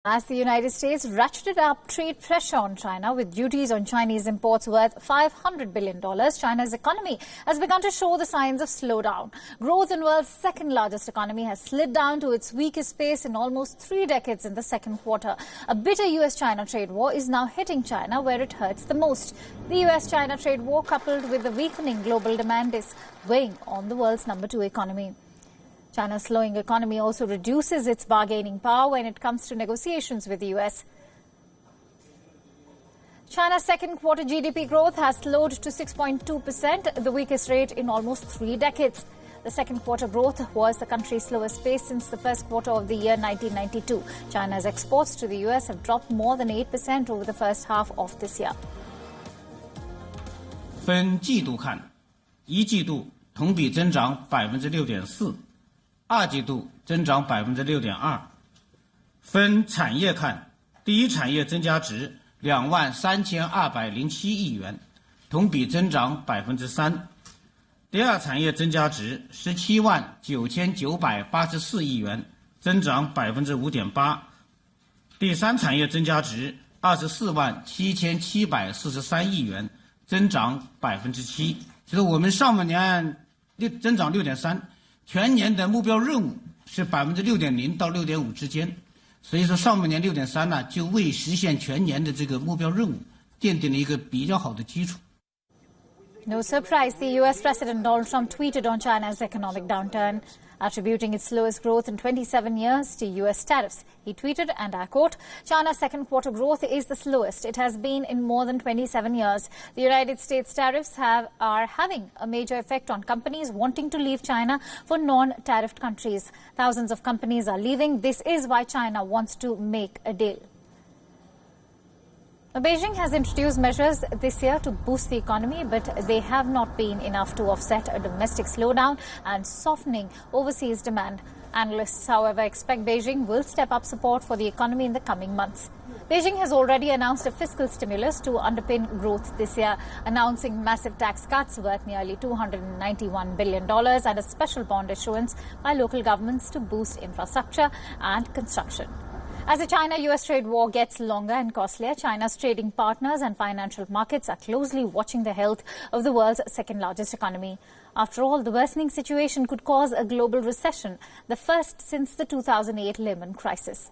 As the United States ratcheted up trade pressure on China with duties on Chinese imports worth $500 billion, China's economy has begun to show the signs of slowdown. Growth in the world's second-largest economy has slid down to its weakest pace in almost 3 decades in the second quarter. A bitter U.S.-China trade war is now hitting China where it hurts the most. The U.S.-China trade war, coupled with the weakening global demand, is weighing on the world's number 2 economy. China's slowing economy also reduces its bargaining power when it comes to negotiations with the U.S. China's second quarter GDP growth has slowed to 6.2%, the weakest rate in almost 3 decades. The second quarter growth was the country's slowest pace since the first quarter of the year 1992. China's exports to the U.S. have dropped more than 8% over the first half of this year. 分季度看，一季度同比增长6.4%。二季度增长6.2%，分产业看，第一产业增加值23207亿元，同比增长3%；第二产业增加值179984亿元，增长5.8%；第三产业增加值247743亿元，增长7%。就是我们上半年增长6.3%。全年的目标任务是6.0%到6.5%之间，所以说上半年6.3%呢，就为实现全年的这个目标任务奠定了一个比较好的基础。No surprise, the U.S. President Donald Trump tweeted on China's economic downturn, attributing its slowest growth in 27 years to U.S. tariffs. He tweeted, and I quote, "China's second quarter growth is the slowest it has been in more than 27 years. The United States tariffs are having a major effect on companies wanting to leave China for non-tariffed countries. Thousands of companies are leaving. This is why China wants to make a deal." Beijing has introduced measures this year to boost the economy, but they have not been enough to offset a domestic slowdown and softening overseas demand. Analysts, however, expect Beijing will step up support for the economy in the coming months. Beijing has already announced a fiscal stimulus to underpin growth this year, announcing massive tax cuts worth nearly $291 billion and a special bond issuance by local governments to boost infrastructure and construction. As the China-US trade war gets longer and costlier, China's trading partners and financial markets are closely watching the health of the world's second-largest economy. After all, the worsening situation could cause a global recession, the first since the 2008 Lehman crisis.